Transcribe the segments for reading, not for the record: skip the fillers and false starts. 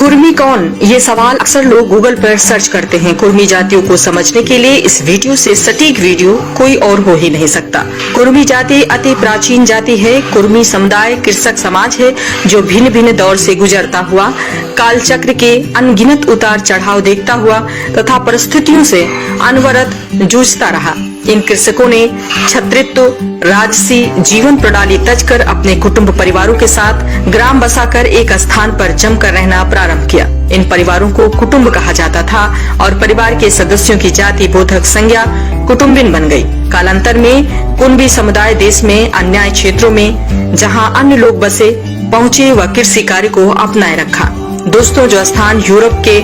कुर्मी कौन? ये सवाल अक्सर लोग गूगल पर सर्च करते हैं। कुर्मी जातियों को समझने के लिए इस वीडियो से सटीक वीडियो कोई और हो ही नहीं सकता। कुर्मी जाति अति प्राचीन जाति है। कुर्मी समुदाय कृषक समाज है जो भिन्न भिन्न दौर से गुजरता हुआ कालचक्र के अनगिनत उतार चढ़ाव देखता हुआ तथा परिस्थितियों से अनवरत जूझता रहा। इन कृषकों ने छत्रित्व राजसी जीवन प्रणाली तजकर अपने कुटुंब परिवारों के साथ ग्राम बसाकर एक स्थान पर जमकर रहना प्रारंभ किया। इन परिवारों को कुटुंब कहा जाता था और परिवार के सदस्यों की जाति बोधक संज्ञा कुटुम्बिन बन गई। कालांतर में कुनबी समुदाय देश में अन्य क्षेत्रों में जहां अन्य लोग बसे पहुँचे व कृषि कार्य को अपनाए रखा। दोस्तों, जो स्थान यूरोप के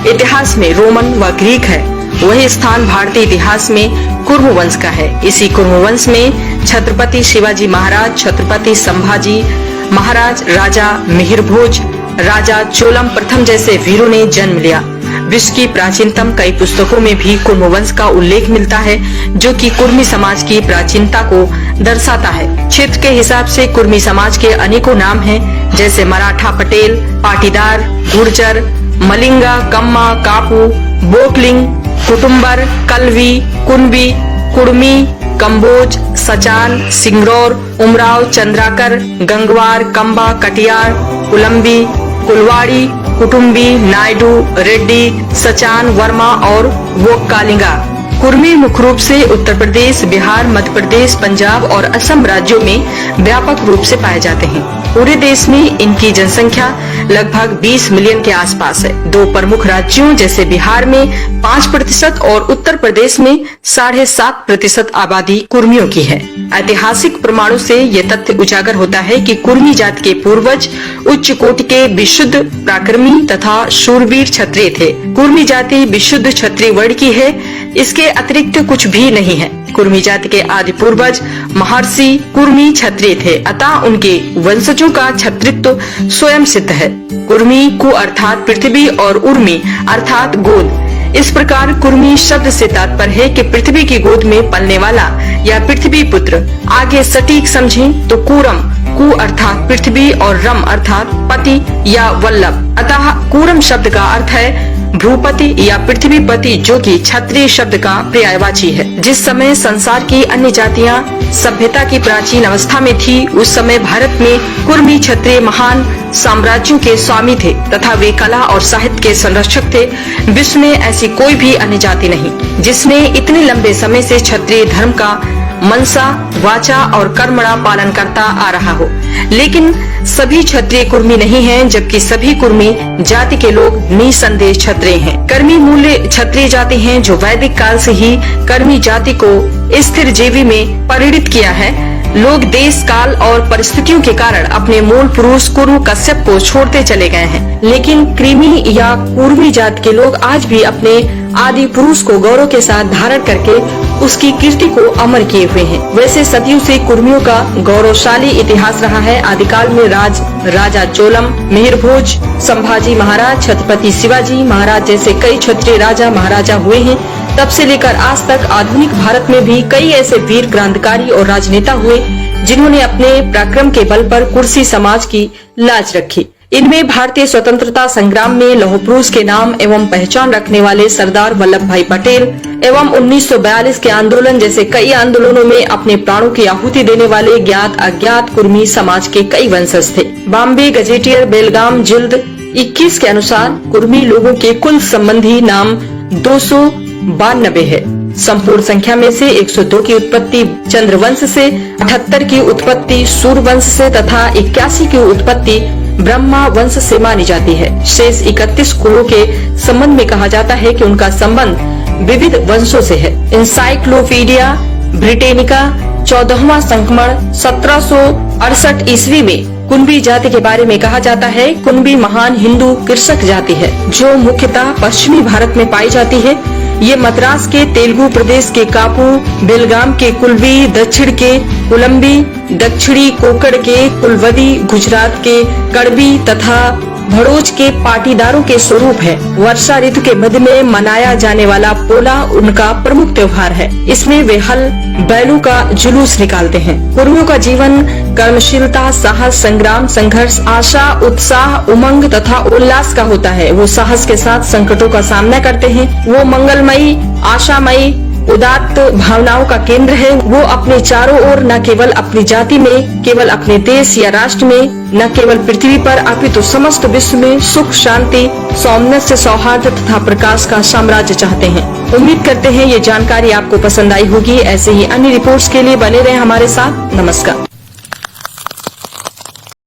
इतिहास में रोमन व ग्रीक है, वही स्थान भारतीय इतिहास में कुर्म वंश का है। इसी कुर्म वंश में छत्रपति शिवाजी महाराज, छत्रपति संभाजी महाराज, राजा मिहिरभोज, राजा चोलम प्रथम जैसे वीरों ने जन्म लिया। विश्व की प्राचीनतम कई पुस्तकों में भी कुर्म वंश का उल्लेख मिलता है, जो कि कुर्मी समाज की प्राचीनता को दर्शाता है। क्षेत्र के हिसाब से कुर्मी समाज के अनेकों नाम हैं, जैसे मराठा, पटेल, पाटीदार, गुर्जर, मलिंगा, कम्मा, कापू, बोकलिंग, कुटुम्बर, कलवी, कुनबी, कुड़मी, कंबोज, सचान, सिंगरौर, उमराव, चंद्राकर, गंगवार, कंबा, कटियार, कुलम्बी, कुलवाड़ी, कुटुम्बी, नायडू, रेड्डी, सचान, वर्मा और वोक्कालिंगा। कुर्मी मुख्य रूप से उत्तर प्रदेश, बिहार, मध्य प्रदेश, पंजाब और असम राज्यों में व्यापक रूप से पाए जाते हैं। पूरे देश में इनकी जनसंख्या लगभग 20 मिलियन के आसपास है। दो प्रमुख राज्यों जैसे बिहार में 5% और उत्तर प्रदेश में 7.5% आबादी कुर्मियों की है। ऐतिहासिक प्रमाणों से ये तथ्य उजागर होता है कि कुर्मी जाति के पूर्वज उच्च कोटि के विशुद्ध पराक्रमी तथा शूरवीर क्षत्रिय थे। कुर्मी जाति विशुद्ध क्षत्रिय वर्ण की है, इसके अतिरिक्त कुछ भी नहीं है। कुर्मी जाति के आदि पूर्वज महर्षि कुर्मी क्षत्रिय थे, अतः उनके वंशजों का क्षत्रित्व स्वयं सिद्ध है। कुर्मी कु अर्थात पृथ्वी और उर्मी अर्थात गोद। इस प्रकार कुर्मी शब्द से तात्पर्य है कि पृथ्वी की गोद में पलने वाला या पृथ्वी पुत्र। आगे सटीक समझें तो कुरम कु अर्थात पृथ्वी और रम अर्थात पति या वल्लभ। अतः कुरम शब्द का अर्थ है भ्रूपति या पृथ्वीपति, जो कि क्षत्रिय शब्द का पर्यायवाची है। जिस समय संसार की अन्य जातियां सभ्यता की प्राचीन अवस्था में थी, उस समय भारत में कुर्मी क्षत्रिय महान साम्राज्यों के स्वामी थे तथा वे कला और साहित्य के संरक्षक थे। विश्व में ऐसी कोई भी अन्य जाति नहीं जिसने इतने लंबे समय से क्षत्रिय धर्म का मनसा, वाचा और कर्मणा पालन करता आ रहा हो। लेकिन सभी क्षत्रिय कुर्मी नहीं हैं, जबकि सभी कुर्मी जाति के लोग निसंदेह क्षत्रिय हैं। कर्मी मूल्य क्षत्रिय जाति हैं, जो वैदिक काल से ही कर्मी जाति को स्थिर जीवी में परिणित किया है। लोग देश काल और परिस्थितियों के कारण अपने मूल पुरुष कुरु कश्यप को छोड़ते चले गए हैं, लेकिन कृमि या कुर्मी जाति के लोग आज भी अपने आदि पुरुष को गौरव के साथ धारण करके उसकी कीर्ति को अमर किए हुए हैं। वैसे सदियों से कुर्मियों का गौरवशाली इतिहास रहा है। आदिकाल में राजा चोलम, मिहिरभोज, संभाजी महाराज, छत्रपति शिवाजी महाराज जैसे कई क्षत्रिय राजा महाराजा हुए हैं। तब से लेकर आज तक आधुनिक भारत में भी कई ऐसे वीर क्रांतिकारी और राजनेता हुए जिन्होंने अपने पराक्रम के बल पर कुर्सी समाज की लाज रखी। इनमें भारतीय स्वतंत्रता संग्राम में लौह पुरुष के नाम एवं पहचान रखने वाले सरदार वल्लभ भाई पटेल एवं 1942 के आंदोलन जैसे कई आंदोलनों में अपने प्राणों की आहुति देने वाले ज्ञात अज्ञात कुर्मी समाज के कई वंशज थे। बॉम्बे गजेटियर बेलगाम जिल्द 21 के अनुसार कुर्मी लोगों के कुल संबंधी नाम 292 है। संपूर्ण संख्या में से 102 की उत्पत्ति चंद्रवंश से, 78 की उत्पत्ति सूर्यवंश से तथा 81 की उत्पत्ति ब्रह्मा वंश से मानी जाती है। शेष 31 कुलों के संबंध में कहा जाता है कि उनका संबंध विविध वंशों से है। इंसाइक्लोपीडिया ब्रिटेनिका 14वां संस्करण 1768 ईस्वी में कुनबी जाति के बारे में कहा जाता है। कुनबी महान हिंदू कृषक जाति है, जो मुख्यतः पश्चिमी भारत में पाई जाती है। ये मद्रास के तेलुगु प्रदेश के कापू, बेलगाम के कुलवी, दक्षिण के कुलम्बी, दक्षिणी कोकड़ के कुलवदी, गुजरात के कड़बी तथा भड़ोच के पाटीदारों के स्वरूप है। वर्षा ऋतु के मध्य में मनाया जाने वाला पोला उनका प्रमुख त्योहार है। इसमें वे हल बैलों का जुलूस निकालते हैं। कुर्मियों का जीवन कर्मशीलता, साहस, संग्राम, संघर्ष, आशा, उत्साह, उमंग तथा उल्लास का होता है। वो साहस के साथ संकटों का सामना करते हैं। वो मंगलमयी, आशामयी, उदात्त भावनाओं का केंद्र है। वो अपने चारों ओर न केवल अपनी जाति में, केवल अपने देश या राष्ट्र में, न केवल पृथ्वी पर अपितु समस्त विश्व में सुख, शांति, सौम्यस्य, सौहार्द तथा प्रकाश का साम्राज्य चाहते हैं। उम्मीद करते हैं ये जानकारी आपको पसंद आई होगी। ऐसे ही अन्य रिपोर्ट्स के लिए बने रहें हमारे साथ। नमस्कार।